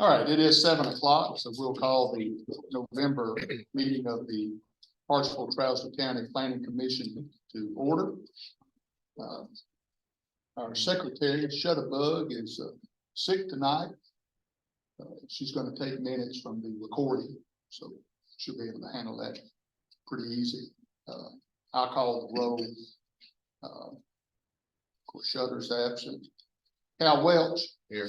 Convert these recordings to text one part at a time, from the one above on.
All right, it is 7 o'clock, so we'll call the November meeting of the Hartsville-Trousdale County Planning Commission to order. Our secretary, Shutterbug, is sick tonight. She's going to take minutes from the recording, so she'll be able to handle that pretty easy. I'll call the roll. Of course, Shutter's absent. Cal Welch. Here.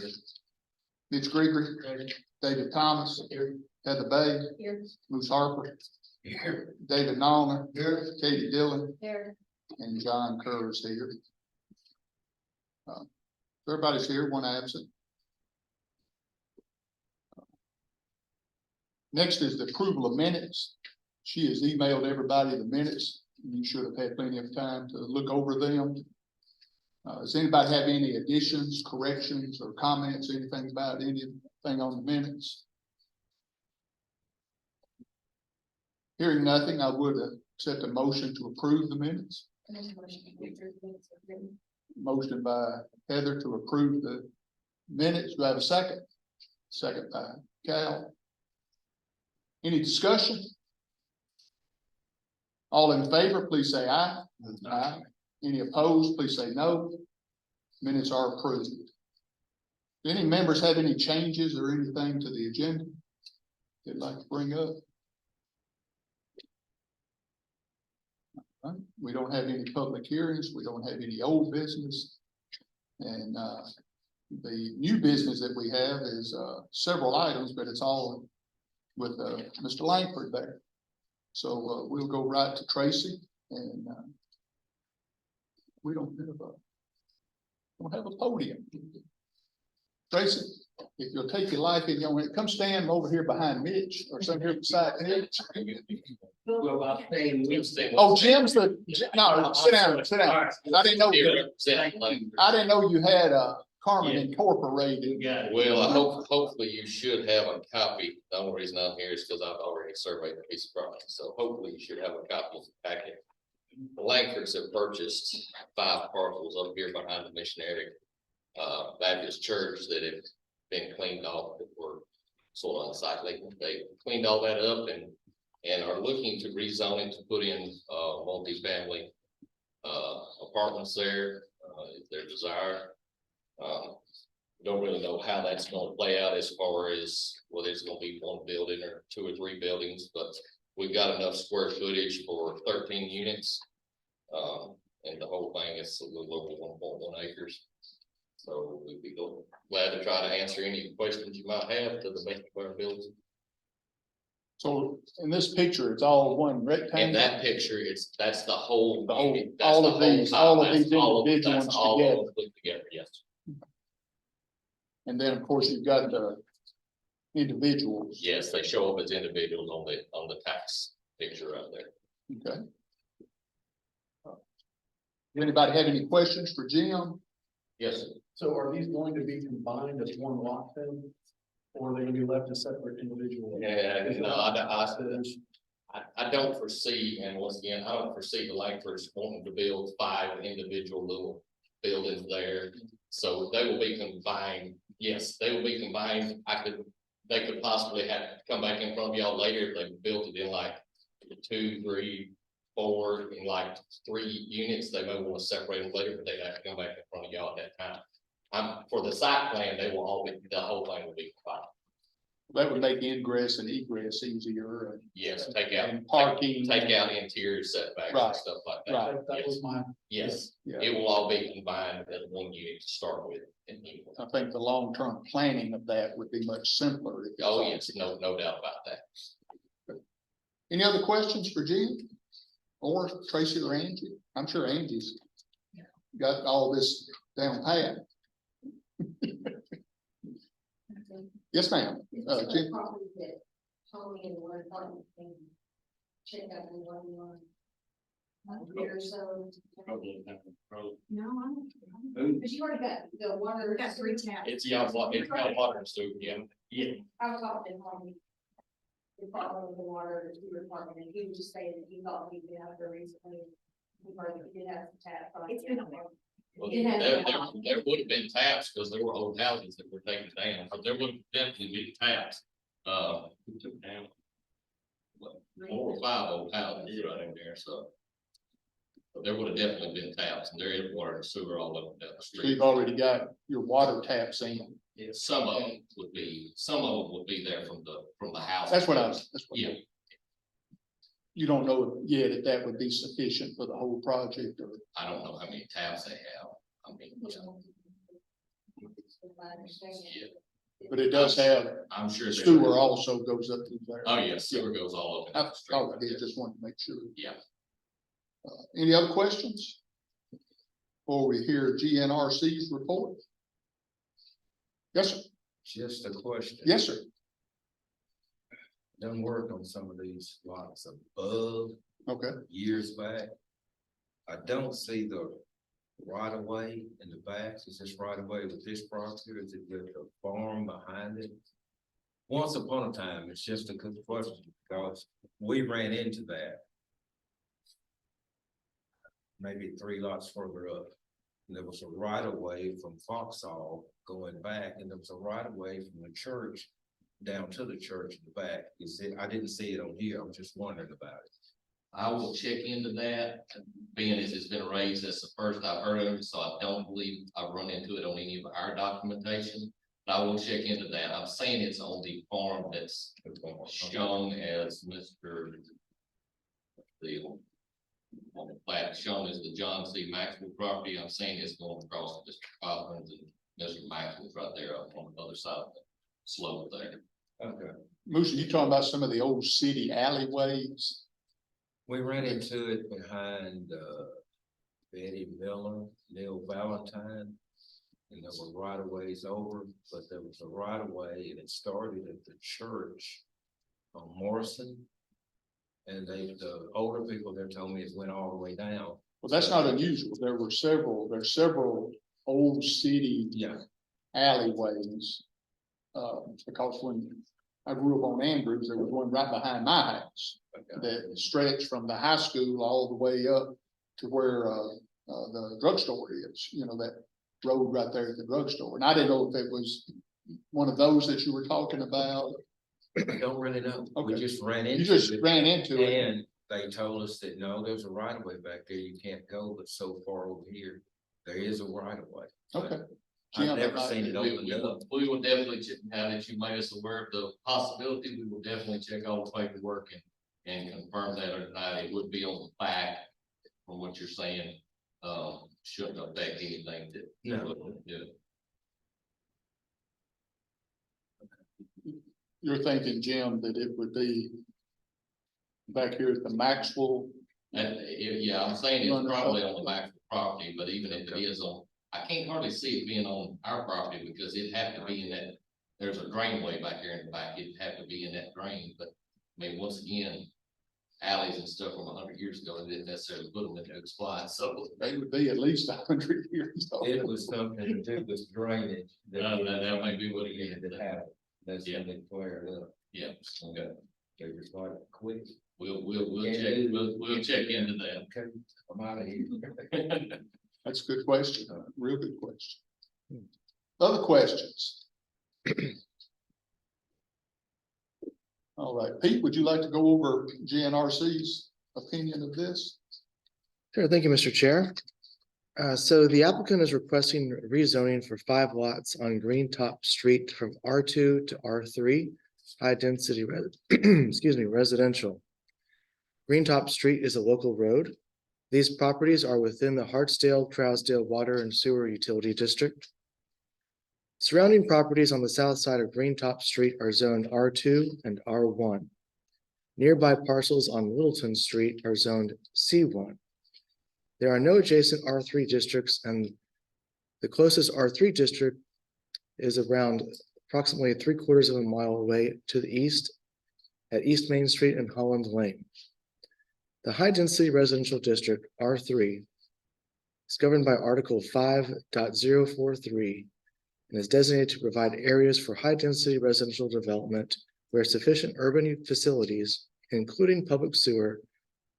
Mitch Gregory. Here. David Thomas. Here. Heather Bay. Here. Moose Harper. Here. David Nallner. Here. Katie Dillon. Here. And John Kerr is here. Everybody's here, one absent. Next is the approval of minutes. She has emailed everybody the minutes. You should have had plenty of time to look over them. Does anybody have any additions, corrections, or comments, anything about anything on the minutes? Hearing nothing, I would accept a motion to approve the minutes. Motion by Heather to approve the minutes. Do I have a second? Second by Cal. Any discussion? All in favor, please say aye. Aye. Any opposed, please say no. Minutes are approved. Do any members have any changes or anything to the agenda they'd like to bring up? We don't have any public hearings. We don't have any old business. And the new business that we have is several items, but it's all with Mr. Langford there. So we'll go right to Tracy, and we don't have a podium. Tracy, if you'll take your life in your hand, come stand over here behind Mitch or some here beside Mitch. Oh, Jim's the no. Sit down. Sit down. I didn't know. I didn't know you had Carmen Incorporated. Well, hopefully you should have a copy. The only reason I'm here is because I've already surveyed the piece of property. So hopefully you should have a copy of the packet. The Langfords have purchased 5 parcels up here behind the Missionary Baptist Church that have been cleaned off, that were sort of unsightly. They cleaned all that up and are looking to rezone it to put in multi-family apartments there, if their desire. Don't really know how that's going to play out as far as whether it's going to be 1 building or 2 or 3 buildings, but we've got enough square footage for 13 units. And the whole thing is a little over 1.1 acres. So we'd be glad to try to answer any questions you might have to the best of our ability. So in this picture, it's all one rectangle. In that picture, that's the whole. All of these individuals together. Put together, yes. And then, of course, you've got the individuals. Yes, they show up as individuals on the tax picture right there. Okay. Anybody have any questions for Jim? Yes. So are these going to be combined as one lot then? Or are they gonna be left as separate individual? Yeah, no, I don't foresee, and once again, I don't foresee the Langfords wanting to build 5 individual little buildings there. So they will be combined. Yes, they will be combined. They could possibly have to come back in front of y'all later if they built it in like 2, 3, 4 in like 3 units. They may want to separate them later, but they'd have to come back in front of y'all at that time. For the site plan, they will all be, the whole thing will be combined. That would make ingress and egress easier. Yes, take out parking, take out interior setbacks and stuff like that. Right. That was my. Yes, yeah. it will all be combined as 1 unit to start with. I think the long-term planning of that would be much simpler. Oh, yes, no doubt about that. Any other questions for Jim or Tracy or Angie? I'm sure Angie's got all this down pat. Yes, ma'am. Jim. Check out the one here, so. No, but you already got the water. Got 3 taps. It's got water and sewer, yeah. I was talking to him. The problem with the water, the sewer department, and he was just saying that he thought he'd been out there recently. He did have some taps. It's been a while. Well, It had there, to there, go. there would have been taps, because there were old houses that were taken down, but there would have definitely been taps. We took down what, 4 or 5 old houses right in there, so. But there would have definitely been taps, and there is water and sewer all up and down the So street. you've already got your water taps in. Some of them would be there from the house. That's what I was, Yeah, you don't know yet if that would be sufficient for the whole project or. I don't know how many taps they have. I mean, yeah, But it does have, I'm sure. there- sewer also goes up through there. Oh, yeah, sewer goes all up. and down the street. Oh, I did, just wanted to make sure. Yeah. Any other questions? Before we hear GNRC's report? Yes, sir. Just a question. Yes, sir. Done work on some of these lots above Okay. years back. I don't see the right of way in the back. Is this right of way with this property, or is it with the farm behind it? Once upon a time, it's just a good question, because we ran into that. Maybe 3 lots further up. And there was a right of way from Foxhall going back, and there was a right of way from the church down to the church in the back. You see, I didn't see it on here. I'm just wondering about it. I will check into that, being as it's been raised, that's the first I've heard of it, so I don't believe I've run into it on any of our documentation. But I will check into that. I'm saying it's on the farm that's shown as Mr. The on the plat shown as the John C. Maxwell property. I'm saying it's going across Mr. Cochran's and Mr. Maxwell's right there up on the other side of the slope there. Okay. Moose, you talking about some of the old city alleyways? We ran into it behind Betty Miller, Neil Valentine. And there were right of ways over, but there was a right of way and it started at the church on Morrison. And the older people there told me it went all the way down. Well, that's not unusual. There's several old city Yeah, alleyways. Because when I grew up on Andrews, there was one right behind my house okay. that stretched from the high school all the way up to where the drugstore is, that road right there at the drugstore. And I didn't know if it was one of those that you were talking about. I don't really know. We Okay. just ran You into just it. ran into it. And they told us that, no, there's a right of way back there. You can't go, but so far over here, there is a right of way. Okay. I've Jim, never I- seen it opened up. We will definitely check, now that you made us aware of the possibility, we will definitely check all the paperwork and confirm that or not. It would be on the back from what you're saying. Shouldn't affect anything that. No. Yeah. You're thinking, Jim, that it would be back here at the Maxwell. And yeah, I'm saying Run it's it probably up. on the back property, but even if it is on, I can't hardly see it being on our property because it'd have to be in that. There's a drainway back here in the back. It'd have to be in that drain, but I mean, once again. Alleys and stuff from 100 years ago, they didn't necessarily put them in those spots, so. They would be at least 100 years old. It was something to do with drainage. That might be what it is. That happened. That's Yeah. when they flared up. Yeah, okay. They just like, quit. We'll Can't check, do we'll check into that. Okay, I'm out of here. That's a good question, real good question. Other questions? All right, Pete, would you like to go over GNRC's opinion of this? Sure, thank you, Mr. Chair. So the applicant is requesting rezoning for 5 lots on Green Top Street from R2 to R3, high density, residential. Green Top Street is a local road. These properties are within the Hartsdale-Trousdale Water and Sewer Utility District. Surrounding properties on the south side of Green Top Street are zoned R2 and R1. Nearby parcels on Littleton Street are zoned C1. There are no adjacent R3 districts, and the closest R3 district is around approximately 3/4 of a mile away to the east at East Main Street and Holland Lane. The high-density residential district, R3, is governed by Article 5.043 and is designated to provide areas for high-density residential development where sufficient urban facilities, including public sewer,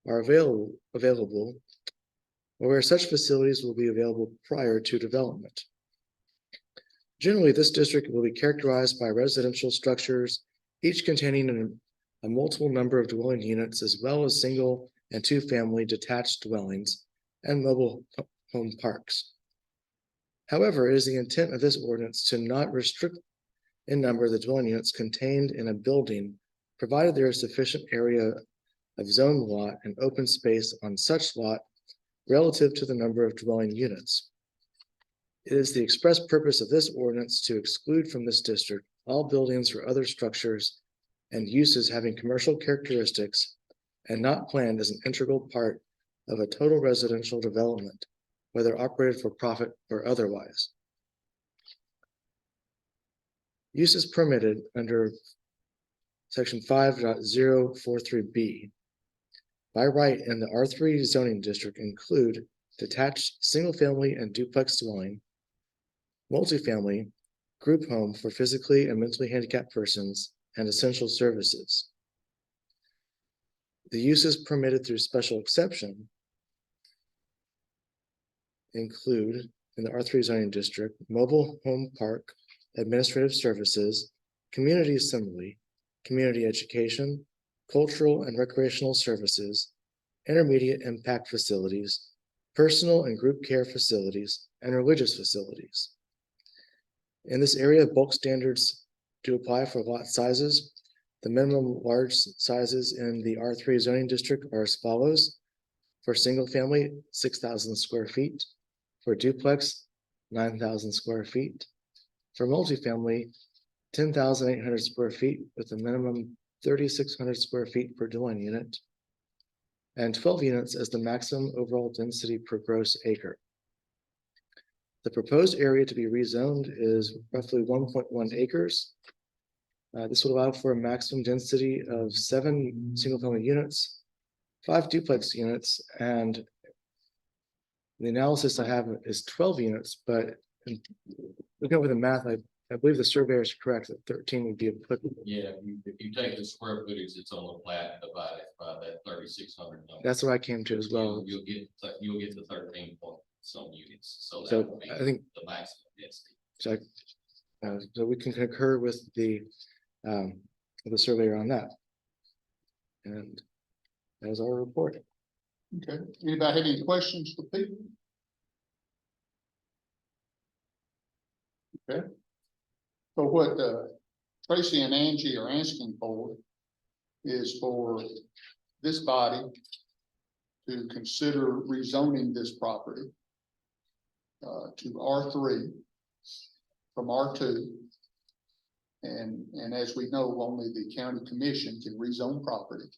are available or where such facilities will be available prior to development. Generally, this district will be characterized by residential structures, each containing a multiple number of dwelling units, as well as single and two-family detached dwellings and mobile home parks. However, it is the intent of this ordinance to not restrict in number the dwelling units contained in a building, provided there is sufficient area of zoned lot and open space on such lot relative to the number of dwelling units. It is the express purpose of this ordinance to exclude from this district all buildings or other structures and uses having commercial characteristics and not planned as an integral part of a total residential development, whether operated for profit or otherwise. Uses permitted under section 5.043B by right in the R3 zoning district include detached single-family and duplex dwelling, multifamily, group home for physically and mentally handicapped persons, and essential services. The uses permitted through special exception include in the R3 zoning district, mobile home park, administrative services, community assembly, community education, cultural and recreational services, intermediate impact facilities, personal and group care facilities, and religious facilities. In this area, bulk standards do apply for lot sizes. The minimum large sizes in the R3 zoning district are as follows. For single family, 6,000 square feet. For duplex, 9,000 square feet. For multifamily, 10,800 square feet with a minimum 3,600 square feet per dwelling unit, and 12 units as the maximum overall density per gross acre. The proposed area to be rezoned is roughly 1.1 acres. This will allow for a maximum density of 7 single-family units, 5 duplex units, and the analysis I have is 12 units, but looking over the math, I believe the surveyor is correct that 13 would be applicable. Yeah, if you take the square footage that's on the plat, and divide it by that 3,600 number. That's what I came to as well. You'll get the 13 point some units, so So that would be I think, the maximum density. so we can concur with the surveyor on that. And that is our report. Okay, anybody have any questions for Pete? Okay. So what Tracy and Angie are asking for is for this body to consider rezoning this property to R3 from R2. And as we know, only the county commission can rezone property.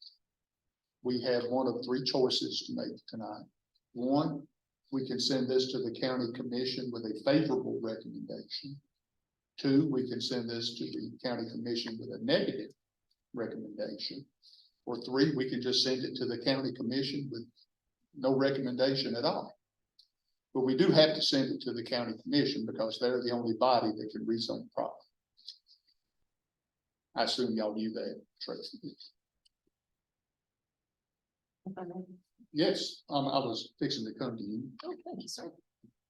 We have one of 3 choices to make tonight. One, we can send this to the county commission with a favorable recommendation. 2, we can send this to the county commission with a negative recommendation. Or 3, we can just send it to the county commission with no recommendation at all. But we do have to send it to the county commission because they're the only body that can rezone property. I assume y'all knew that, Tracy. Yes, I was fixing to come to you. Okay, sir.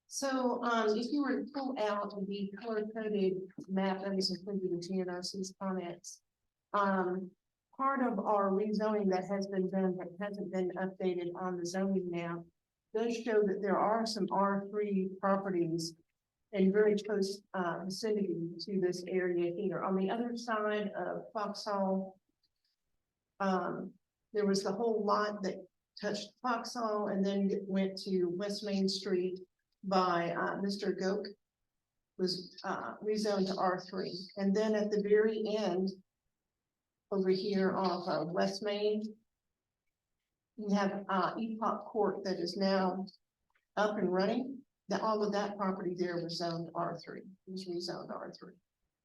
So, if you were to pull out the color-coded map that is included in GNRC's comments, part of our rezoning that has been done, but hasn't been updated on the zoning map, does show that there are some R3 properties in very close vicinity to this area here. On the other side of Foxhall, there was the whole lot that touched Foxhall and then it went to West Main Street by Mr. Goke, was rezoned to R3. And then at the very end, over here off of West Main, you have Epoch Court that is now up and running. That all of that property there was zoned R3, was rezoned R3.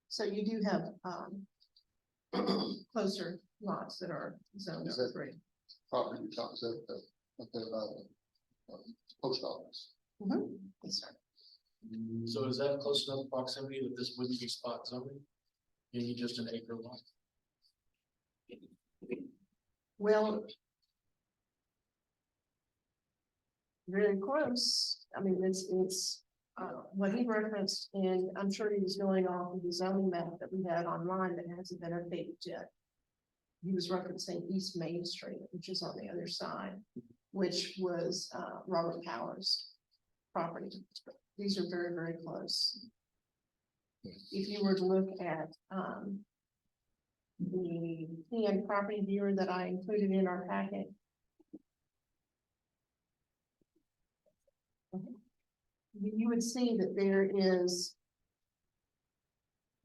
So you do have closer lots that are zoned Is that- R3. Property talks at the post office. Yes, sir. So is that close enough proximity that this wouldn't be spot zoning? You need just an acre lot? Well, very close. I mean, it's, what he referenced, and I'm sure he was going off of the zoning map that we had online that hasn't been updated yet. He was referencing East Main Street, which is on the other side, which was, Robert Powers' property. These are very, very close. If you were to look at, the PN property viewer that I included in our packet. You would see that there is.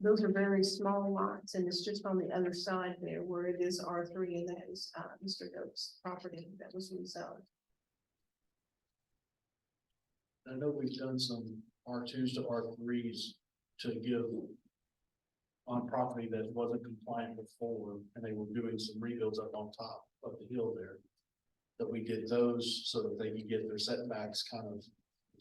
Those are very small lots, and it's just on the other side there where it is R3, and that is, Mr. Goats' property that was rezoned. I know we've done some R2s to R3s to give on property that wasn't compliant before, and they were doing some rebuilds up on top of the hill there. That we did those so that they could get their setbacks kind of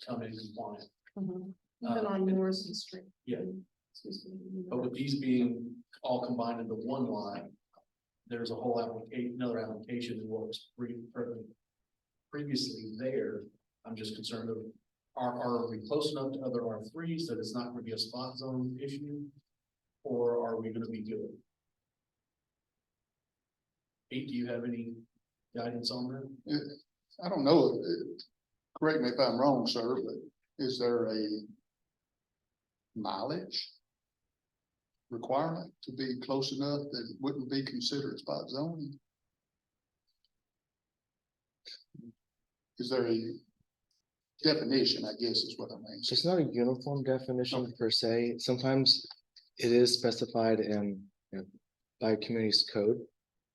come in compliant. Even on Morrison Street. Yeah. Excuse me. But with these being all combined into one line, there's a whole application, another application that was previously there. I'm just concerned of, are we close enough to other R3s that it's not going to be a spot zone issue? Or are we going to be good? Pete, do you have any guidance on that? I don't know, correct me if I'm wrong, sir, but is there a mileage requirement to be close enough that it wouldn't be considered spot zoning? Is there a definition, I guess is what I'm asking? It's not a uniform definition per se. Sometimes it is specified in, by community's code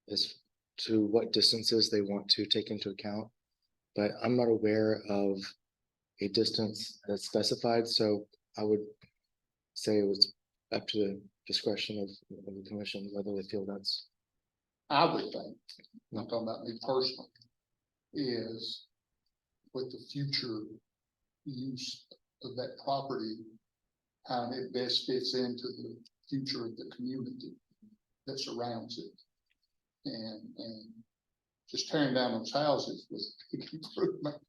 as to what distances they want to take into account. But I'm not aware of a distance that's specified, so I would say it was up to the discretion of the commission, whether they feel that's. I would think, I'm talking about me personally, is with the future use of that property, how it best fits into the future of the community that surrounds it. And just tearing down those houses was a big improvement.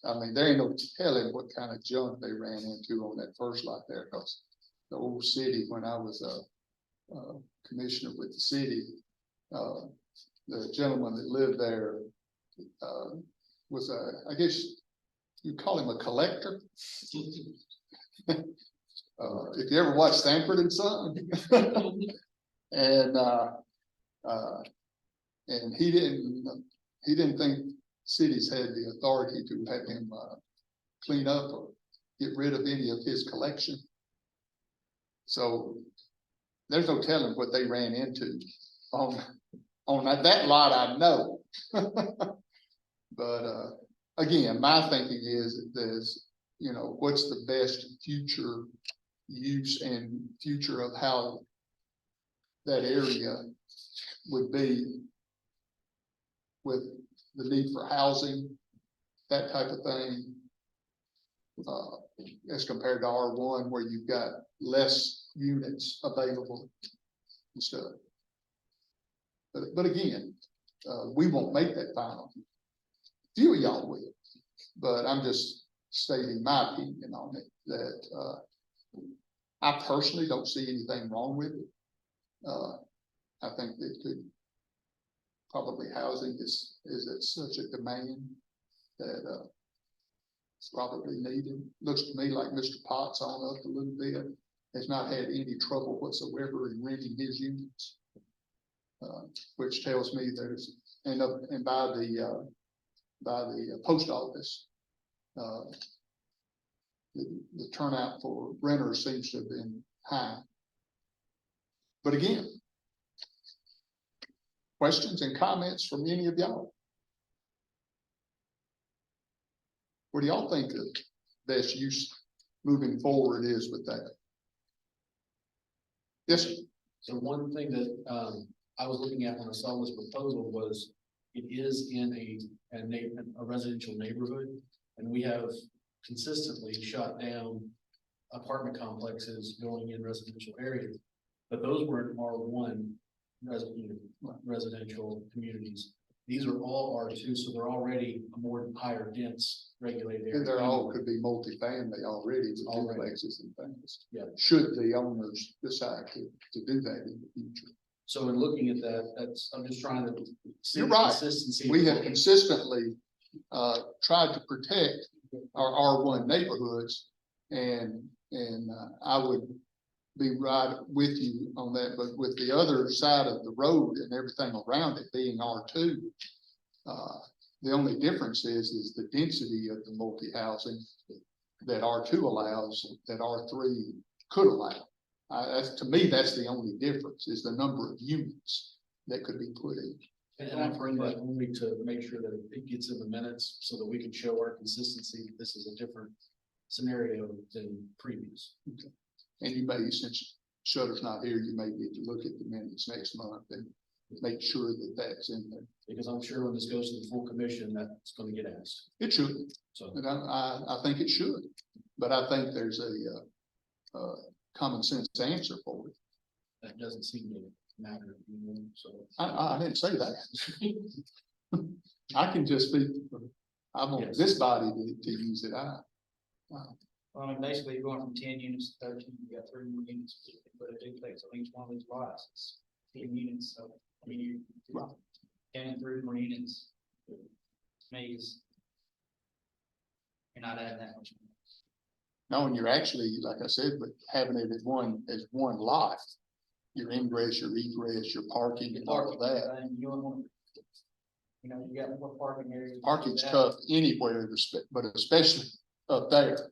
I mean, there ain't no telling what kind of junk they ran into on that first lot there, because the old city, when I was a commissioner with the city, the gentleman that lived there was I guess you call him a collector. If you ever watch Sanford and Son, and he didn't think cities had the authority to have him clean up or get rid of any of his collection. So there's no telling what they ran into on that lot, I know. But again, my thinking is there's, what's the best future use and future of how that area would be with the need for housing, that type of thing. As compared to R1, where you've got less units available and stuff. But again, we won't make that final. Few of y'all will, but I'm just stating my opinion on it, that I personally don't see anything wrong with it. I think it could probably housing is at such a demand that it's probably needed. Looks to me like Mr. Potts on up a little bit, has not had any trouble whatsoever in renting his units. Which tells me there's, and by the post office, the turnout for renters seems to have been high. But again, questions and comments from any of y'all? What do y'all think the best use moving forward is with that? Yes, sir. So one thing that I was looking at when I saw this proposal was it is in a residential neighborhood, and we have consistently shut down apartment complexes going in residential areas, but those were in R1 residential communities. These are all R2, so they're already a more higher dense regulated area. And they're all could be multifamily already, with Already. duplexes and things. Yeah. Should the owners decide to do that in the future. So in looking at that, I'm just trying to. see You're the right. Consistency. We have consistently tried to protect our R1 neighborhoods. And I would be right with you on that, but with the other side of the road and everything around it being R2, the only difference is the density of the multi-housing that R2 allows, that R3 could allow. To me, that's the only difference, is the number of units that could be put in. And I bring that only to make sure that it gets in the minutes so that we can show our consistency. that This is a different scenario than previous. And you may, since Shutter's not here, you may need to look at the minutes next month and make sure that that's in there. Because I'm sure when this goes to the full commission, that's gonna get asked. It should, So, and I think it should, but I think there's a common sense answer for it. that doesn't seem to matter, so. I didn't say that. I can just speak, I want Yes. this body to use it. Well, I mean, basically, you're going from 10 units to 13, you got 3 more units, but a duplex, I think it's one of these lots, it's 10 units, so, I mean, you. Right. Counting 3 more units. To me, is. You're not adding that much. No, and you're actually, like I said, but having it as one lot, your ingress, your egress, your parking and all of that. And you don't want. You know, you got more parking areas. Parking's tough anywhere, but especially up there.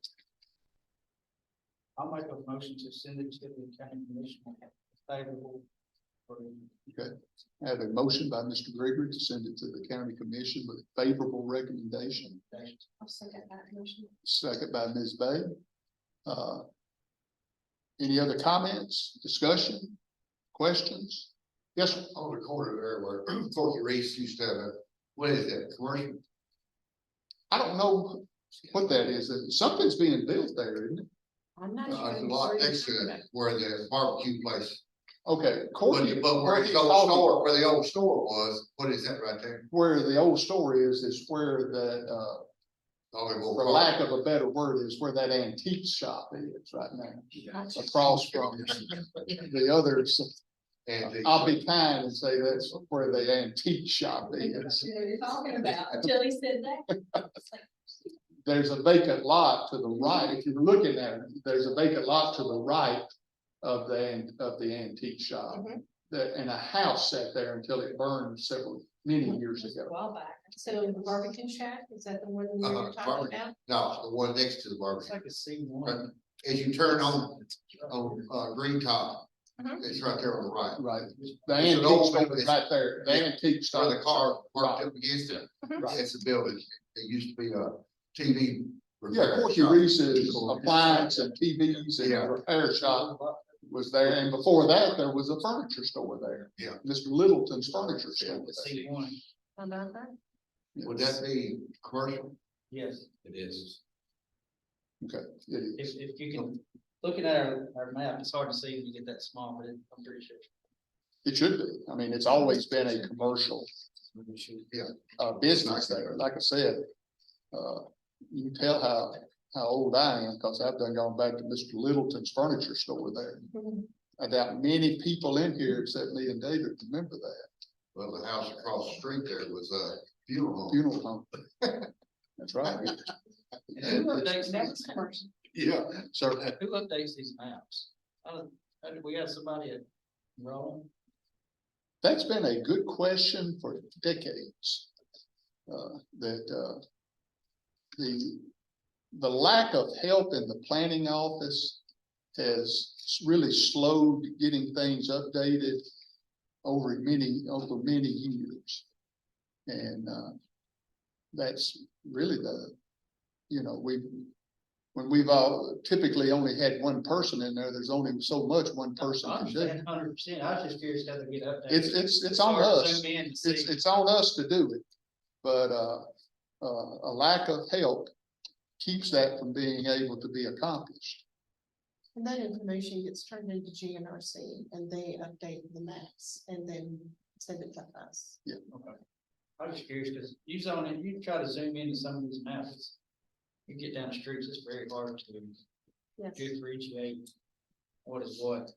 I'll make a motion to send it to the county commission, favorable. For I have a motion by Mr. Gregory to send it to the county commission with a favorable recommendation. I'll second that motion. Second by Ms. Bay. Any other comments, discussion, questions? Yes, sir. On the corner there where Corky Reese used to have a, what is that, commercial? I don't know what that is. Something's being built there, isn't it? I'm not It's a sure. lot next to it, where the barbecue place. Okay, Corky, But where Corky's the old talking- store, where the old store was, what is that right there? where the old store is where that, Oh, they for will- lack of a better word, is where that antique shop is right now, across from the others. And the- I'll be kind and say that's where the antique shop is. You know what you're talking about, until he said that. There's a vacant lot to the right. If you're looking at it, there's a vacant lot to the right of the antique shop. Mhm. And a house sat there until it burned many years Just a ago. while back. So the barbecue shack, is that the one you're talking barbecue. about? No, the one next to the It's barbecue. like a C1. As you turn on Green Top, Mhm. it's right there on the right. Right. The It's an antique old store is building. right there. The antique store. Where the car parked up against it, Right. it's a building. It used to be a TV. Yeah, repair Corky shop. Reese's appliance and TVs and Yeah. repair shop was there. And before that, there was a furniture store there. Yeah. Mr. Littleton's furniture store. The there. C1, How about that? Would that be commercial? yes, It is. Okay, it is. if you can, looking at our map, it's hard to see when you get that small, but I'm pretty sure. It should be. I mean, it's always been a commercial business there. Like I said, you can tell how old I am because I've done gone back to Mr. Littleton's furniture store there. I doubt many people in here except me and David remember that Well, the house across the street there was a funeral home. funeral home. That's right. Who updates That these, was commercial. Yeah, so who updates these maps? We got somebody at Rome, that's been a good question for decades. The lack of help in the planning office has really slowed getting things updated over many years. And that's really when we've all typically only had one person in there, there's only so much one person I can do. understand 100%, I was just curious how they get updated. It's on hard to us. zoom in to see. It's on us to do it. But a lack of help keeps that from being able to be accomplished. And that information gets turned into GNRC and they update the maps and then send it to us. I was just curious, because you zone it, you try to zoom into some of these maps. You get down the streets, it's very hard to Yes, differentiate what is what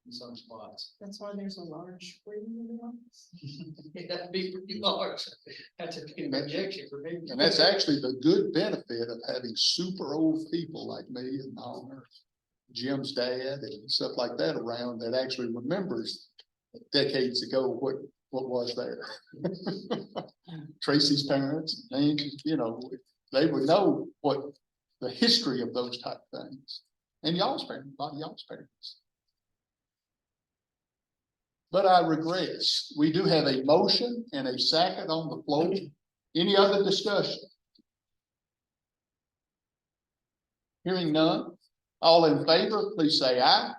in some spots. that's why there's a large screen in the office. That'd be pretty large. That's a big projection for me. And that's actually the good benefit of having super old people like me and all our Jim's dad and stuff like that around that actually remembers decades ago what was there. Tracy's parents, and, you know, they would know what the history of those type of things. And y'all's parents, a lot of y'all's parents. But I regress, we do have a motion and a second on the floor. Any other discussion? Hearing none, all in favor, please say aye.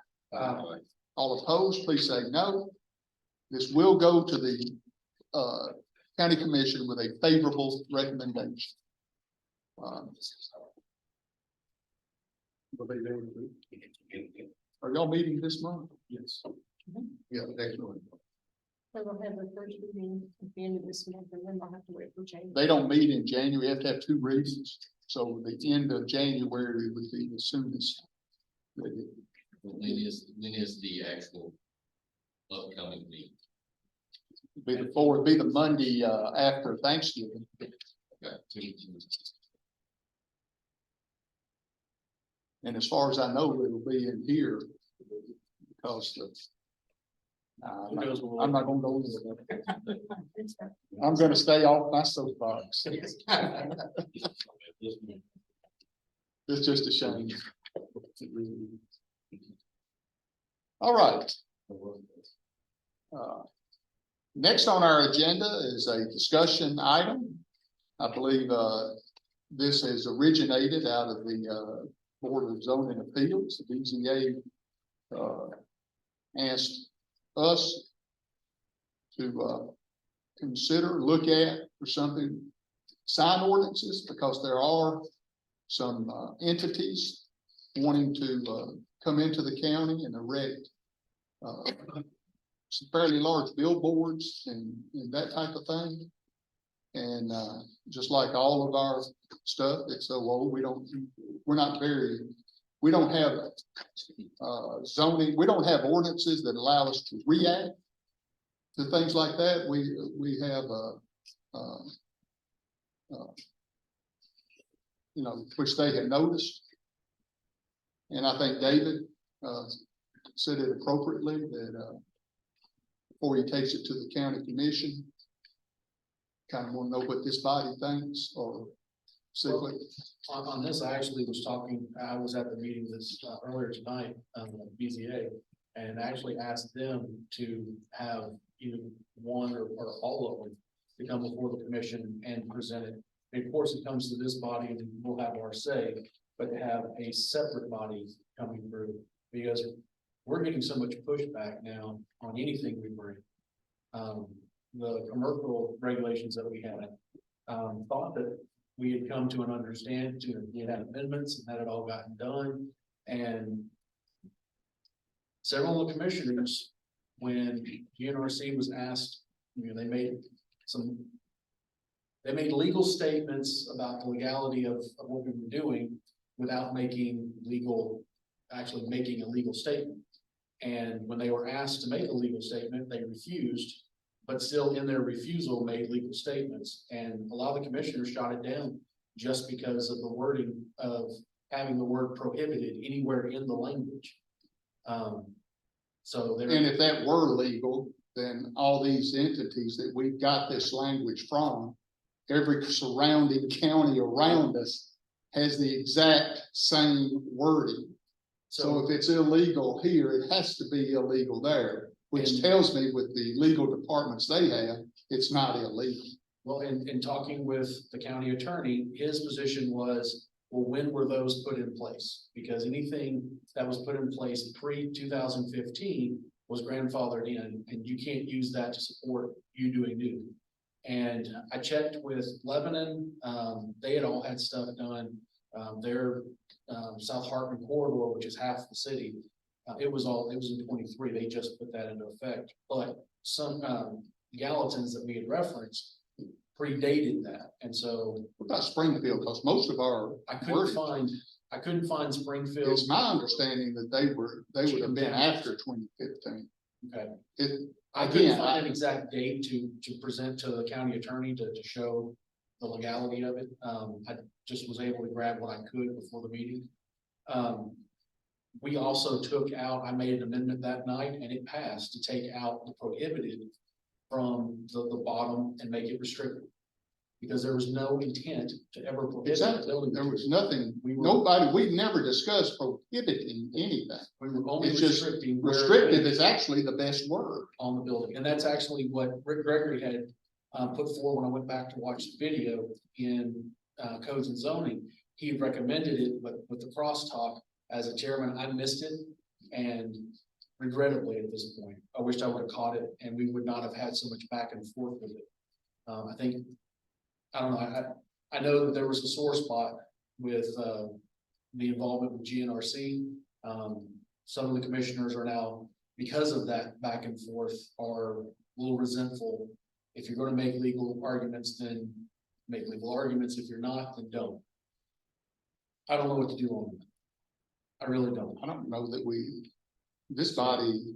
All opposed, please say no. This will go to the county commission with a favorable recommendation. Are y'all meeting this month? Yes. Yeah, next one. So we'll have the first meeting at the end of this month, and then I'll have to wait for January. They don't meet in January, you have to have 2 reasons. So the end of January would be the soonest. When is the actual upcoming meeting? Be the fourth, be the Monday after Thanksgiving. And as far as I know, it'll be in here. Because I'm not gonna go into that. I'm gonna stay off my soapbox. It's just a shame. All right. Next on our agenda is a discussion item. I believe this has originated out of the Board of Zoning Appeals. The BZA asked us to consider, look at for something, sign ordinances, because there are some entities wanting to come into the county and erect some fairly large billboards and that type of thing. And just like all of our stuff, it's so old, we don't have zoning, we don't have ordinances that allow us to react to things like that. We have you know, which they had noticed. And I think David said it appropriately that before he takes it to the county commission, kind of want to know what this body thinks or see what. On this, I actually was talking, I was at the meeting this earlier tonight, BZA, and actually asked them to have either one or all of them to come before the commission and present it. And of course, it comes to this body and we'll have our say, but to have a separate body coming through, because we're getting so much pushback now on anything we bring. The commercial regulations that we had, thought that we had come to an understanding, we had amendments and that had all gotten done. And several of the commissioners, when GNRC was asked, you know, they made legal statements about the legality of what we were doing without actually making a legal statement. And when they were asked to make a legal statement, they refused, but still in their refusal made legal statements. And a lot of the commissioners shot it down just because of the wording of having the word prohibited anywhere in the language. So there. And if that were legal, then all these entities that we've got this language from, every surrounding county around us has the exact same wording. So if it's illegal here, it has to be illegal there, which tells me with the legal departments they have, it's not illegal. Well, in talking with the county attorney, his position was, well, when were those put in place? Because anything that was put in place pre-2015 was grandfathered in, and you can't use that to support you doing new. And I checked with Lebanon, they had all had stuff done. Their South Hartman corridor, which is half the city, it was in 23, they just put that into effect. But some Gallatin's that we had referenced, predated that, and so What about Springfield? Because most of our, I couldn't wording- find Springfield. it's my understanding that they would have been after 2015. Okay. It, I couldn't again, find an exact date to present to the county attorney to show the legality of it. I just was able to grab what I could before the meeting. We also took out, I made an amendment that night and it passed to take out the prohibited from the bottom and make it restricted. Because there was no intent to ever prohibit. Exactly. building there was nothing, We were- nobody, we never discussed prohibiting anything. We were only It's just restricting. where it Restrictive went is actually the best word. on the building, and that's actually what Rick Gregory had put forward when I went back to watch the video in codes and zoning. He recommended it, but with the crosstalk, as a chairman, I missed it. And regrettably at this point, I wished I would have caught it and we would not have had so much back and forth with it. I think, I don't know, I know that there was a sore spot with the involvement with GNRC. Some of the commissioners are now, because of that back and forth, are a little resentful. If you're gonna make legal arguments, then make legal arguments. If you're not, then don't. I don't know what to do on that. I really don't. I don't know that this body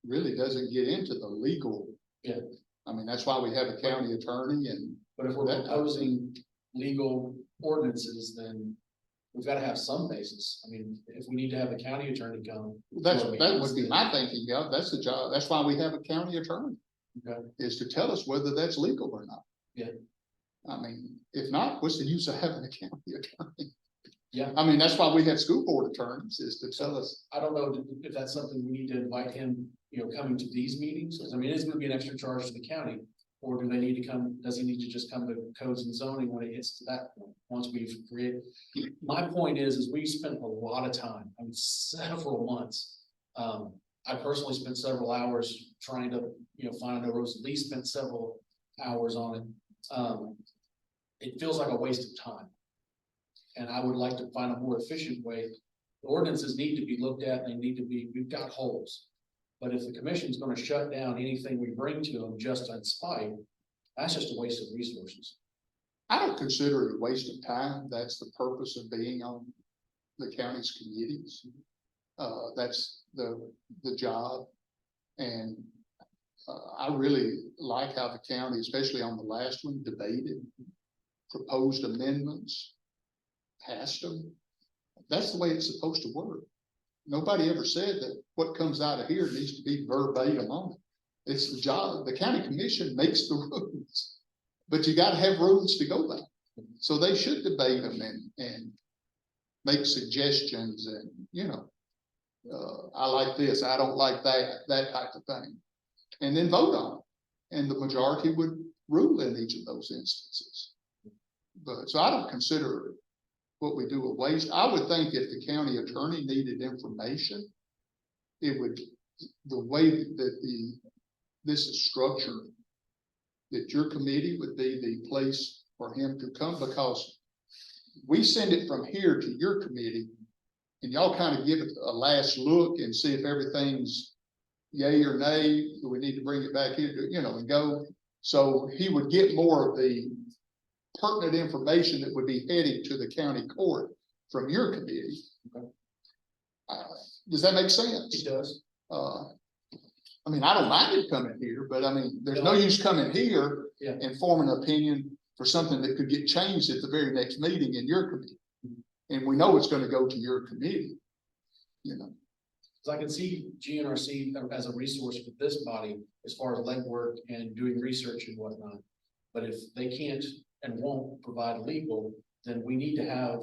really doesn't get into the legal. Yeah. I mean, that's why we have a county attorney and But if we're That- proposing legal ordinances, then we've gotta have some basis. I mean, if we need to have a county attorney come. that would be my thinking, yeah, that's the job, that's why we have a county attorney. Okay. Is to tell us whether that's legal or not. Yeah. I mean, if not, what's the use of having a county attorney? Yeah. I mean, that's why we have school board attorneys, is to tell us. I don't know if that's something we need to invite him, coming to these meetings, because I mean, it's gonna be an extra charge to the county. Or do they need to come, does he need to just come to codes and zoning when it gets to that point, once we've created? My point is we spent a lot of time, I mean, several months. I personally spent several hours trying to, find a no roads, Lee spent several hours on it. It feels like a waste of time. And I would like to find a more efficient way. The ordinances need to be looked at, they need to be, we've got holes. But if the commission's gonna shut down anything we bring to them just on spite, that's just a waste of resources. I don't consider it a waste of time. That's the purpose of being on the county's committees. That's the job. And I really like how the county, especially on the last one, debated, proposed amendments, passed them. That's the way it's supposed to work. Nobody ever said that what comes out of here needs to be verbatim on it. It's the job, the county commission makes the rules, but you gotta have rules to go by. So they should debate them and make suggestions and, I like this, I don't like that type of thing. And then vote on it. And the majority would rule in each of those instances. But, so I don't consider what we do a waste. I would think if the county attorney needed information, it would, the way that this is structured, that your committee would be the place for him to come, because we send it from here to your committee and y'all kind of give it a last look and see if everything's yay or nay. Do we need to bring it back here, and go? So he would get more of the pertinent information that would be heading to the county court from your committee. Does that make sense? It does. I mean, I don't mind it coming here, but I mean, there's no use coming here Yeah. and forming an opinion for something that could get changed at the very next meeting in your committee. And we know it's gonna go to your committee, Cause I can see GNRC as a resource for this body as far as legwork and doing research and whatnot. But if they can't and won't provide legal, then we need to have,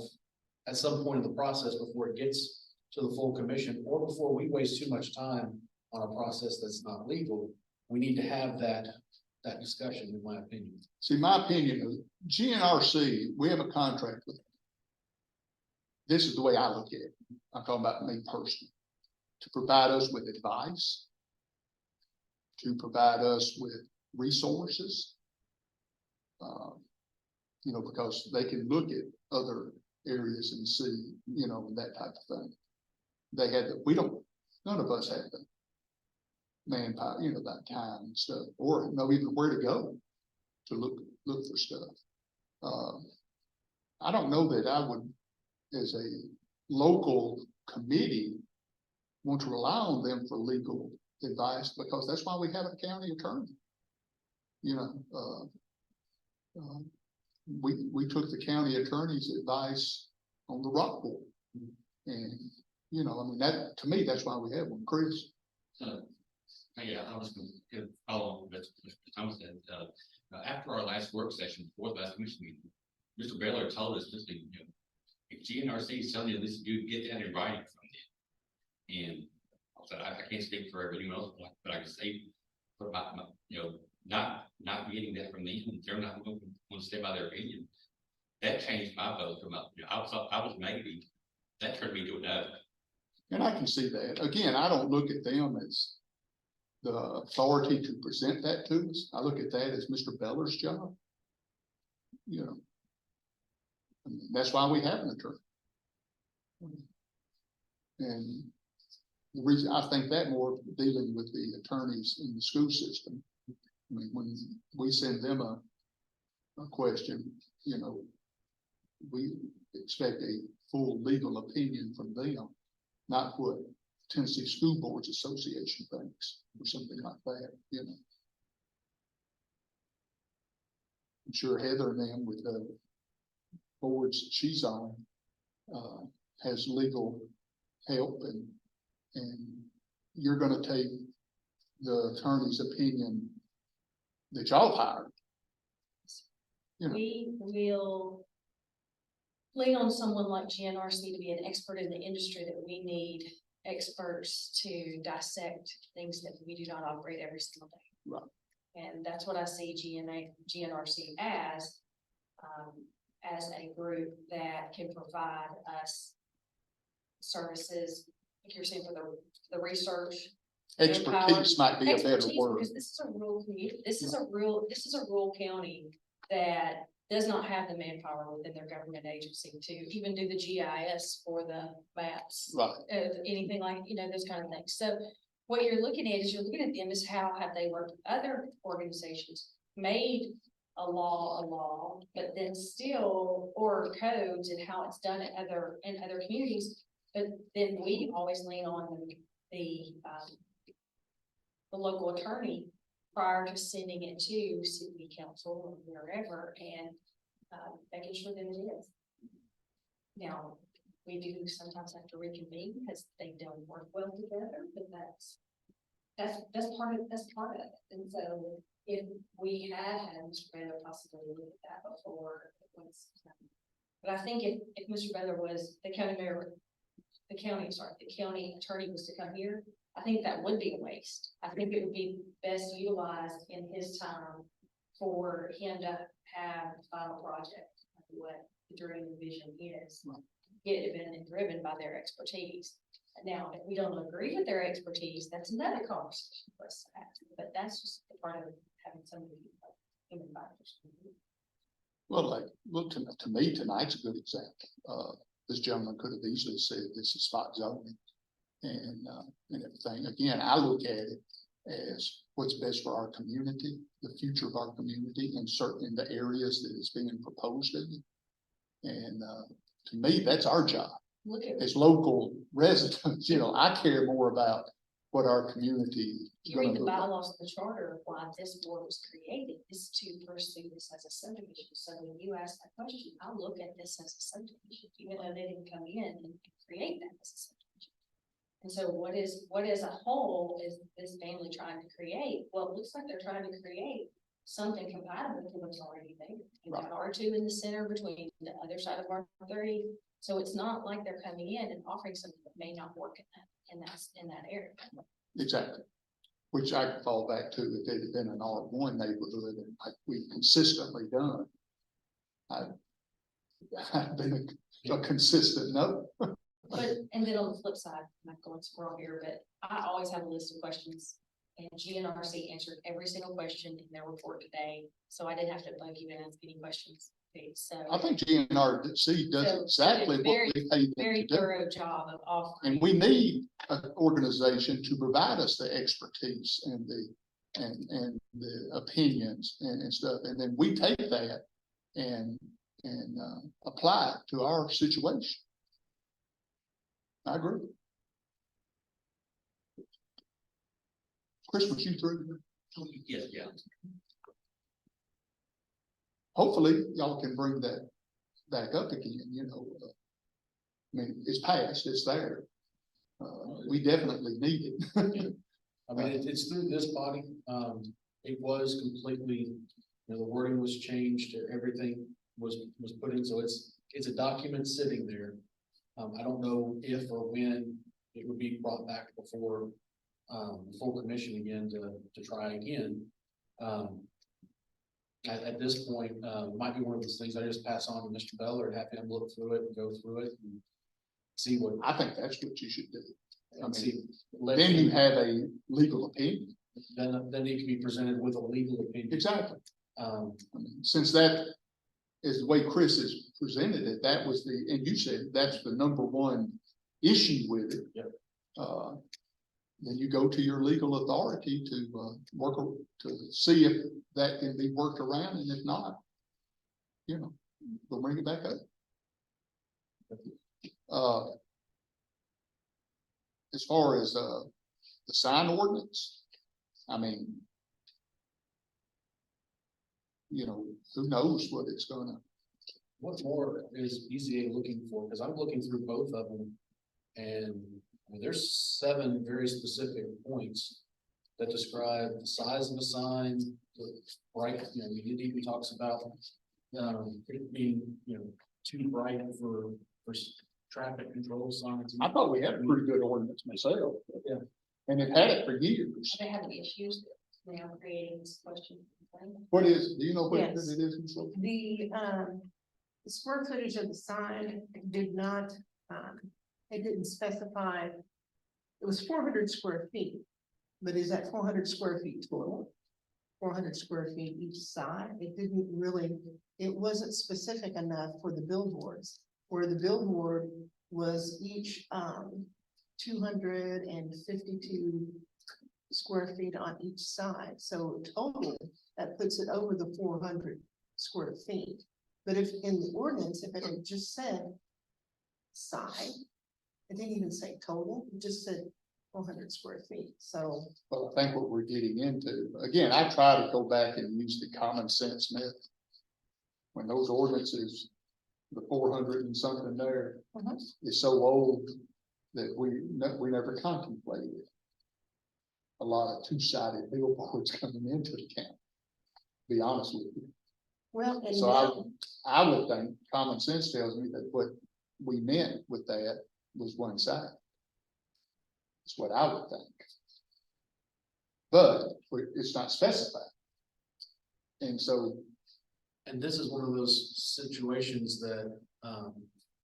at some point in the process before it gets to the full commission, or before we waste too much time on a process that's not legal, we need to have that discussion, in my opinion. See, my opinion is GNRC, we have a contract with them. This is the way I look at it. I'm talking about me personally. To provide us with advice, to provide us with resources. Because they can look at other areas and see, that type of thing. None of us have the manpower, that time and stuff, or know even where to go. to look for stuff. I don't know that I would, as a local committee, want to rely on them for legal advice, because that's why we have a county attorney. You know, we took the county attorney's advice on the Rockport. And, you know, I mean, that, to me, that's why we have one. Chris? Yeah, I was gonna follow what Mr. Thomas said, after our last work session, before the last commission meeting, Mr. Baylor told us, just, you know, if GNRC is telling you this, you get that in writing from them. And so I can't speak for everyone else, but I can say, for about, you know, not getting that from them, they're not going to stay by their opinion. That changed my vote from, you know, I was maybe, that turned me to a no. And I can see that. Again, I don't look at them as the authority to present that to us. I look at that as Mr. Beller's job. You know. I mean, that's why we have an attorney. And the reason I think that more dealing with the attorneys in the school system. I mean, when we send them a question, you know, we expect a full legal opinion from them, not what Tennessee School Boards Association thinks, or something like that, you know. I'm sure Heather and them with the boards she's on, has legal help, and you're gonna take the attorney's opinion that y'all hired. You know. We will lean on someone like GNRC to be an expert in the industry that we need experts to dissect things that we do not operate every single day. Right. And that's what I see GNRC as a group that can provide us services, like you're saying, for the research. Expertise might be a better Expertise, word. because this is a rural community, this is a rural county that does not have the manpower within their government agency to even do the GIS for the maps. Right. Anything like, you know, those kind of things. So what you're looking at them as how have they worked with other organizations, made a law, but then still, or codes and how it's done in other communities. But then we always lean on the local attorney prior to sending it to city council or wherever, and making sure that it is. Now, we do sometimes have to reconvene because they don't work well together, but that's part of it. And so if we had Mr. Baylor possibly look at that before, but I think if Mr. Baylor was the county attorney was to come here, I think that would be a waste. I think it would be best utilized in his time for him to have the final project of what the dream and vision is. Get it been driven by their expertise. Now, if we don't agree with their expertise, that's another conversation for us to have. But that's just the part of having somebody human factors. Well, like, look, to me, tonight's a good example. This gentleman could have easily said this is spot zoning and everything. Again, I look at it as what's best for our community, the future of our community, and certainly in the areas that is being proposed in. And to me, that's our job. Look at As local residents, you know, I care more about what our community is you gonna read the look like. bylaws of the charter of why this board was created is to pursue this as a subdivision. So when you ask that question, I'll look at this as a subdivision, even though they didn't come in and create that as a subdivision. And so what is a whole is this family trying to create? Well, it looks like they're trying to create something compatible to what's already there. You've got R2 in the center between the other side of R30. So it's not like they're coming in and offering something that may not work in that area. Exactly. Which I could fall back to if it had been an R1 neighborhood, and like we've consistently done. I've been a consistent no. But, and then on the flip side, I'm not going to squirrel here, but I always have a list of questions. And GNRC answered every single question in their report today, so I didn't have to bug you and ask any questions. So I think GNRC does So, exactly what very, we paid them very to do. thorough job of offering. And we need an organization to provide us the expertise and the and the opinions and stuff, and then we take that and apply it to our situation. I agree. Chris, was you through? Yes, yeah. Hopefully, y'all can bring that back up again, you know. I mean, it's passed, it's there. We definitely need it. I mean, it's through this body, it was completely, you know, the wording was changed, everything was put in, so it's a document sitting there. I don't know if or when it would be brought back before, full commission again to try again. At this point, might be one of those things I just pass on to Mr. Beller and have him look through it and go through it and see what. I think that's what you should do. I and mean, see. let then you him- have a legal opinion. Then he can be presented with a legal opinion. Exactly. Um, I mean, since that is the way Chris has presented it, that was and you said that's the number one issue with it. Yep. Then you go to your legal authority to to see if that can be worked around, and if not, you know, we'll bring it back up. As far as the sign ordinance, I mean, you know, who knows what it's gonna. what more is ECA looking for? Because I'm looking through both of them. And I mean, there's 7 very specific points that describe the size of the sign, the bright, you know, it even talks about it being, you know, too bright for traffic control signs. I thought we had a pretty good ordinance myself. Yeah. And it had it for years. Are they having issues now creating this question? What is, do you know what it Yes. is? Ms. Wilson? The square footage of the sign did not, it didn't specify. It was 400 square feet, but is that 400 square feet total? 400 square feet each side, it didn't really, it wasn't specific enough for the billboards. Where the billboard was each, 252 square feet on each side, so total, that puts it over the 400 square feet. But if in the ordinance, if it had just said side, it didn't even say total, it just said 400 square feet, so. Well, I think what we're getting into, again, I try to go back and use the common sense method. When those ordinances, the 400 and something there is so old that we never contemplated a lot of two-sided billboards coming into the county, to be honest with you. Well, and So now, I would think common sense tells me that what we meant with that was one side. That's what I would think. But it's not specified. And so, And this is one of those situations that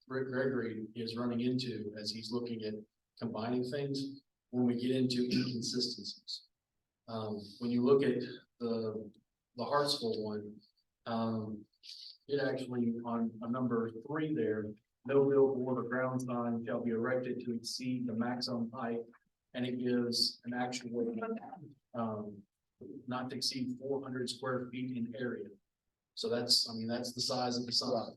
Rick Gregory is running into as he's looking at combining things when we get into inconsistencies. When you look at the Hartsville one, it actually on number 3 there, no billboard or ground sign shall be erected to exceed the maximum height. And it gives an actual not to exceed 400 square feet in area. So that's, I mean, that's the size of the sign.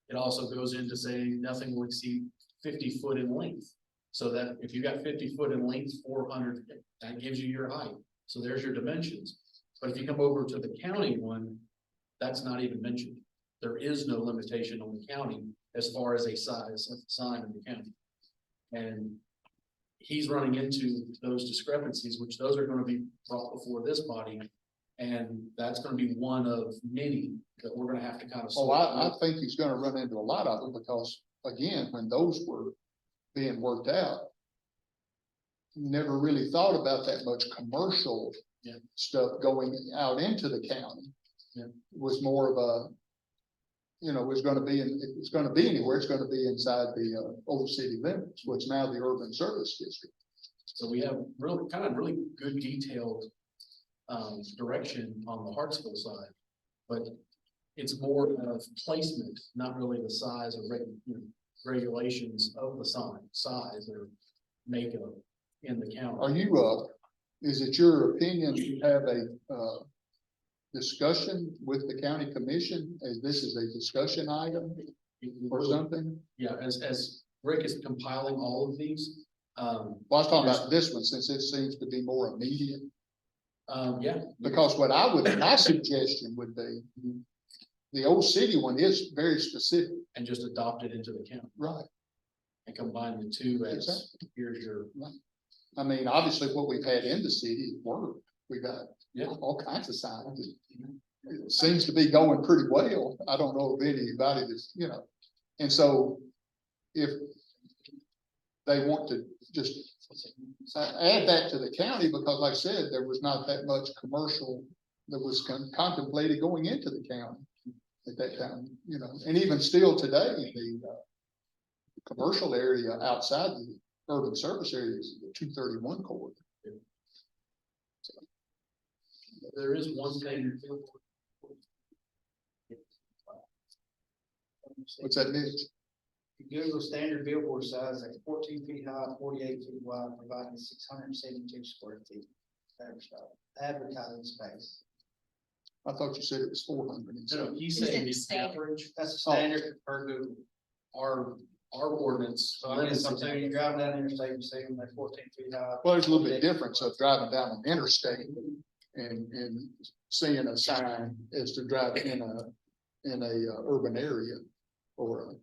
It also goes in to say nothing will exceed 50 foot in length. So that if you got 50 foot in length, 400, that gives you your height. So there's your dimensions. But if you come over to the county one, that's not even mentioned. There is no limitation on the county as far as a size of the sign in the county. And he's running into those discrepancies, which those are gonna be brought before this body. And that's gonna be one of many that we're gonna have to kind of. I think he's gonna run into a lot of them because, again, when those were being worked out, you never really thought about that much commercial Yeah. stuff going out into the county. Yeah. It was more of a, you know, it's gonna be, if it's gonna be anywhere, it's gonna be inside the old city limits, which now the urban service district. So we have really good detailed direction on the Hartsville side. But it's more of placement, not really the size or regulations of the sign, size or makeup in the county. Are you, is it your opinion to have a, discussion with the county commission, as this is a discussion item or something? Yeah, as Rick is compiling all of these, Well, I was talking about this one, since it seems to be more immediate, yeah. because my suggestion would be, the old city one is very specific, And just adopt it into the county right? and combine the two as, Exactly. here's your, I mean, obviously, what we've had in the city has worked. We got Yeah. all kinds of signs. It seems to be going pretty well. I don't know of anybody that's, and so if they want to just add that to the county, because like I said, there was not that much commercial that was contemplated going into the county at that time, and even still today, the commercial area outside the urban service area is the 231 corridor. there is one thing. What's that, Mitch? Google standard billboard size, like 14 feet high, 48 feet wide, providing 672 square feet. Advertising space. I thought you said it was 400. So he's Is it saying the standard? average, That's a standard per Google. our ordinance. So I guess limits it. something you're driving down the interstate, you see them, they're 14 feet high. Well, there's a little bit difference of driving down an interstate and seeing a sign as to drive in a urban area or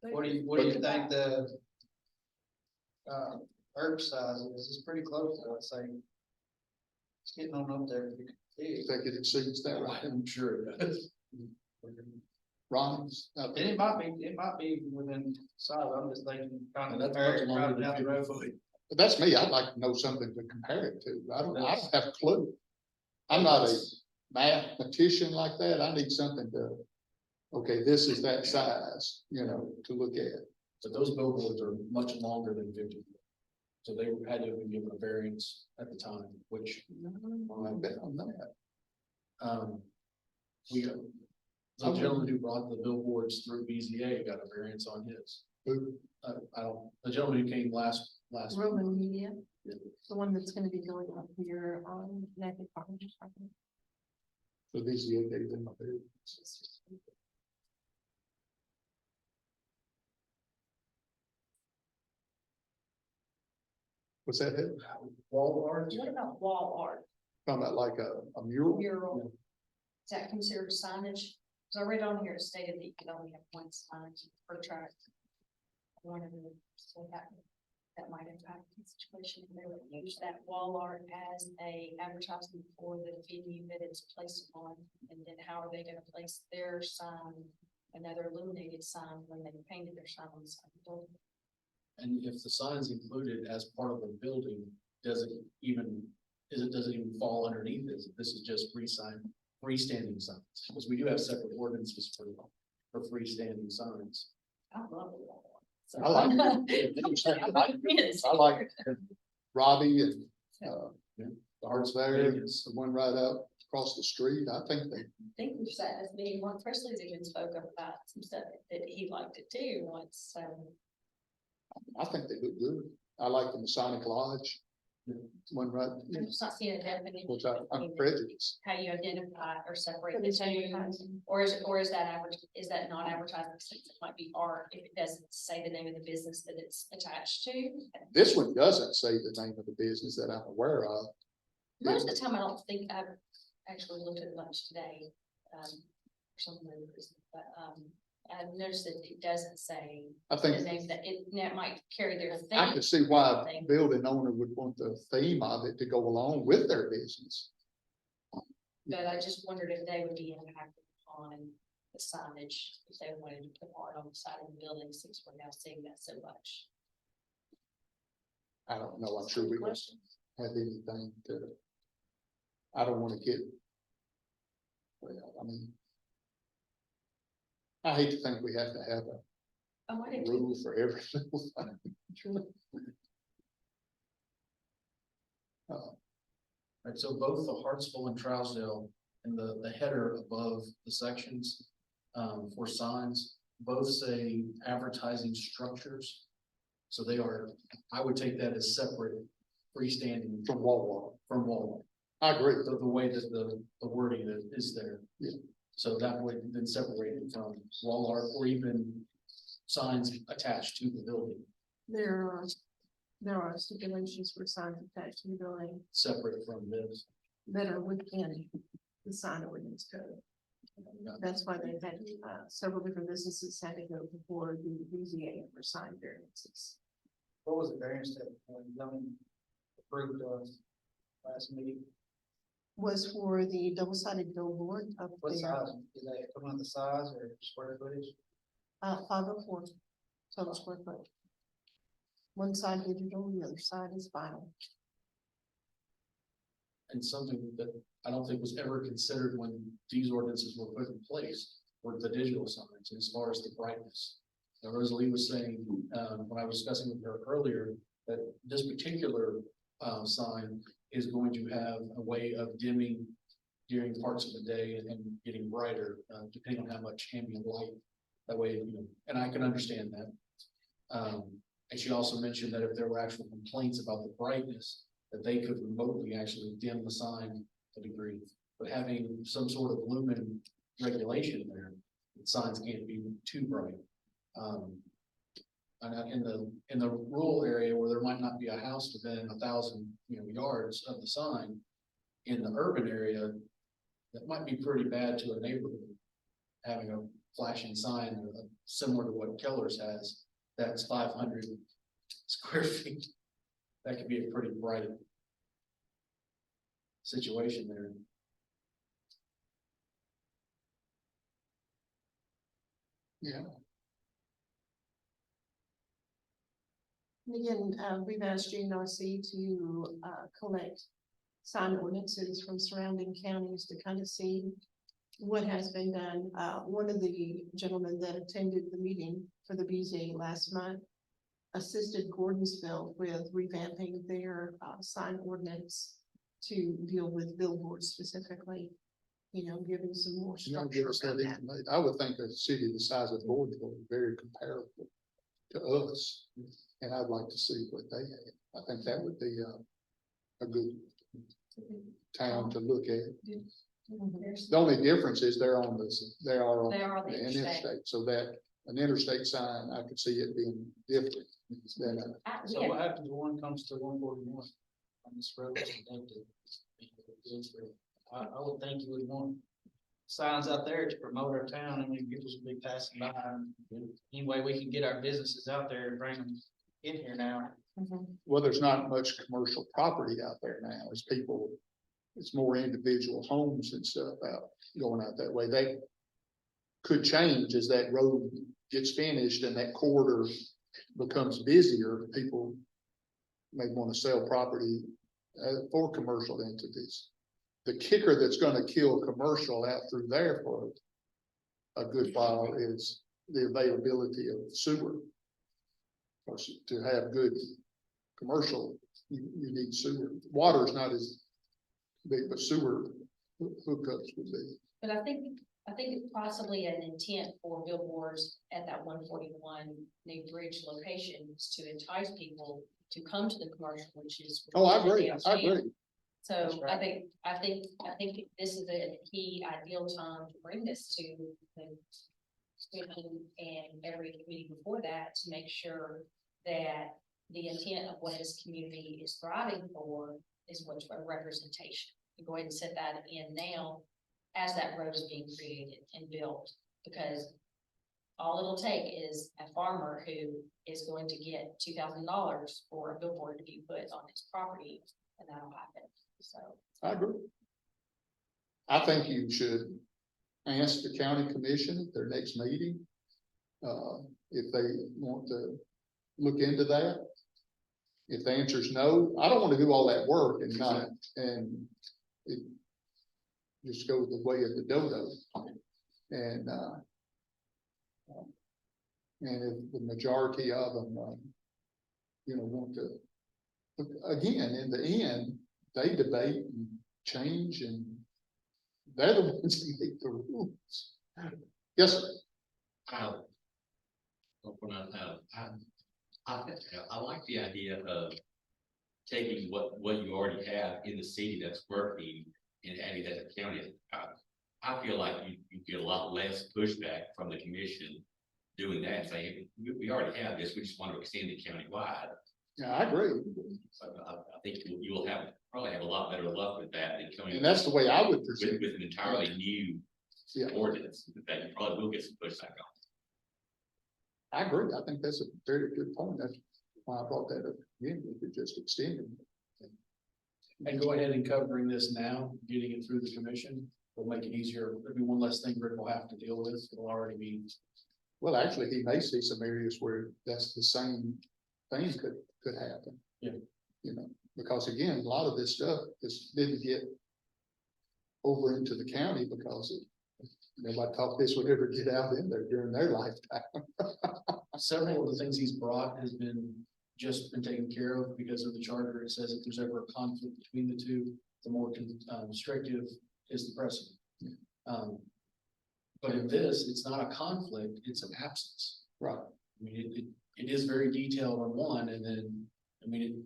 What do you think the herb size is? It's pretty close, I would say. It's getting on up there. I think it exceeds that, right? I'm sure it does. Ron's out And there. it might be within size, I'm just thinking. kind And of that's compare much it, longer driving down than the road. 50 feet. But that's me. I'd like to know something to compare it to. I don't have a clue. I'm not a mathematician like that. I need something to, okay, this is that size, to look at. But those billboards are much longer than 50 feet. So they had to have been given a variance at the time, which, I bet on that. we got. The gentleman who brought the billboards through BZA got a variance on his. Who? The gentleman who came last. Roman Media, the one that's gonna be going up here on Nathan Farms. So these are the days in my bed. What's that? Head? Wall art. What about wall art, Talking about like a mural? mural? Is that considered signage? Cause I read on here, it stated that you could only have one sign per tract. One of them, so that might impact the situation. They would use that wall art as a advertisement for the venue that it's placed on. And then how are they gonna place their sign, another illuminated sign when they painted their sign on the side of the building? And if the sign's included as part of the building, does it even fall underneath this? This is just freestanding signs, because we do have separate ordinances for freestanding signs. I love it. I like it. I like Robbie and, the arts there, it's the one right up across the street. I think they, I think we've sat as meeting, Mark Presley's even spoke up about some stuff that he liked it too once, so. I think they look good. I like the Masonic Lodge. One right, I'm just not seeing a definition. which I'm between prejudiced. how you identify or separate the two, or is that average, is that not advertising, since it might be art, if it doesn't say the name of the business that it's attached to? This one doesn't say the name of the business that I'm aware of. Most of the time, I don't think I've actually looked at lunch today, for some reason, but, I've noticed that it doesn't say I the think name, that it might carry their thing. I can see why a building owner would want the theme of it to go along with their business. But I just wondered if they would be impacted on the signage, if they wanted to put art on the side of the building, since we're now seeing that so much. I don't know. I'm sure we don't have anything to. I don't want to get. Well, I mean. I hate to think we have to have Oh, I a didn't. rule for every little thing. Right, so both the Hartsville and Trousdale and the header above the sections for signs, both say advertising structures. So they are, I would take that as separate freestanding from Walmart. from Walmart. I agree. The way that the wording that is there. Yeah. So that would then separate it from Walmart or even signs attached to the building, There are stipulations for signs attached to the building separate from this. that are within the sign ordinance code. That's why they've had, several different businesses had to go before the BZA for sign variances. What was the variance that, zoning approved, last meeting? Was for the double-sided billboard up What there, size? Is that come on the size or square footage? 504 total square foot. One side digital, the other side is vinyl. And something that I don't think was ever considered when these ordinances were put in place were the digital signs as far as the brightness. Now, Rosalie was saying, when I was discussing with her earlier, that this particular, sign is going to have a way of dimming during parts of the day and getting brighter, depending on how much ambient light. That way, and I can understand that. And she also mentioned that if there were actual complaints about the brightness, that they could remotely actually dim the sign a degree. But having some sort of lumen regulation there, the signs can't be too bright. And in the rural area where there might not be a house within 1,000, yards of the sign, in the urban area, that might be pretty bad to a neighborhood. Having a flashing sign similar to what Keller's has, that's 500 square feet. That could be a pretty bright situation there. Yeah, And again, we've asked GNRC to, collect sign ordinances from surrounding counties to kind of see what has been done. One of the gentlemen that attended the meeting for the BZA last month assisted Gordonsville with revamping their, sign ordinance to deal with billboards specifically, giving some more you don't give structure us that around that. information. I would think a city the size of Louisville is very comparable to us. And I'd like to see what they have. I think that would be a good town to look at. The only difference is they are on They are the the interstate. interstate, so that an interstate sign, I could see it being different than So Yeah, what happens when one comes to 141 on this road? I would think you would want signs out there to promote our town. I mean, people should be passing by. Any way we can get our businesses out there and bring them in here now. well, there's not much commercial property out there now, as people, it's more individual homes and stuff out, going out that way. They could change as that road gets finished and that corridor becomes busier. People may want to sell property for commercial entities. The kicker that's gonna kill commercial out through there for a good while is the availability of sewer. Of course, to have good commercial, you need sewer. Water is not as big, but sewer hookups would be. but I think it's possibly an intent for billboards at that 141 New Bridge location is to entice people to come to the commercial, which is. Oh, I agree, I agree. So That's I right. think this is a key ideal time to bring this to the commission and every committee before that to make sure that the intent of what this community is thriving for is what's a representation. Go ahead and set that in now as that road is being created and built, because all it'll take is a farmer who is going to get $2,000 for a billboard to be put on his property, and that'll happen. So, I agree. I think you should ask the county commission at their next meeting, if they want to look into that. If the answer is no, I don't want to do all that work and not, and it just go the way of the dodo. And if the majority of them, want to, again, in the end, they debate and change, and they're the ones who make the rules. Yes, sir. I like the idea of taking what you already have in the city that's working and adding that to county. I feel like you get a lot less pushback from the commission doing that, saying, we already have this, we just want to extend it countywide. Yeah, I agree. So I think you will probably have a lot better luck with that than coming. And that's the way I would With, perceive with it. an entirely new Yeah. ordinance, that you probably will get some pushback on. I agree. I think that's a very good point. That's why I brought that up again. We could just extend it. And go ahead and covering this now, getting it through the commission will make it easier. There'll be one less thing Rick will have to deal with. It'll already be. Well, actually, he may see some areas where that's the same thing could happen. Yeah. You know, because again, a lot of this stuff just didn't get over into the county because nobody thought this would ever get out in there during their lifetime. Several of the things he's brought has just been taken care of because of the charter. It says if there's ever a conflict between the two, the more restrictive is the precedent. But in this, it's not a conflict, it's an absence. Right. I mean, it is very detailed on one, and then, I mean,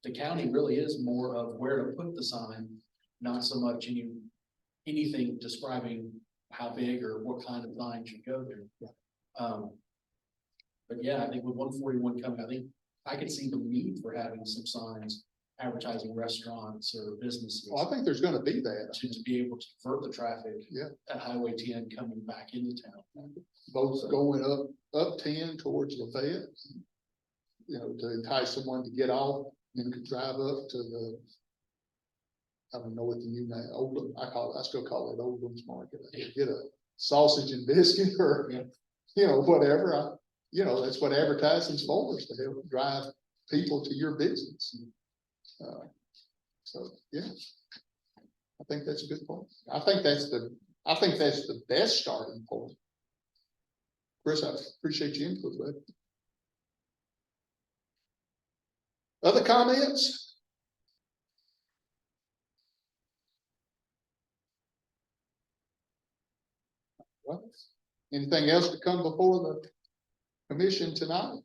the county really is more of where to put the sign, not so much anything describing how big or what kind of sign should go there. But yeah, I think with 141 coming, I think I could see the need for having some signs advertising restaurants or businesses. Well, I think there's gonna be that, To be able to divert the traffic. Yeah. At Highway 10 coming back into town. both going up 10 towards Lafayette. You know, to entice someone to get off and could drive up to the. I don't know what the new name, I still call it Oldham's Market. Get a sausage and biscuit or, you know, whatever. You know, that's what advertising's for, is to help drive people to your business. So, yeah. I think that's a good point. I think that's the best starting point. Chris, I appreciate your input, bud. Other comments? Well, anything else to come before the commission tonight?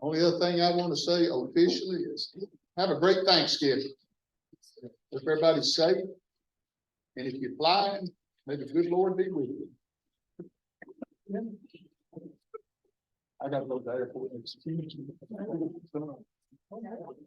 Only other thing I want to say officially is have a great Thanksgiving. Hope everybody's safe. And if you're flying, may the good Lord be with you. I gotta go to the airport.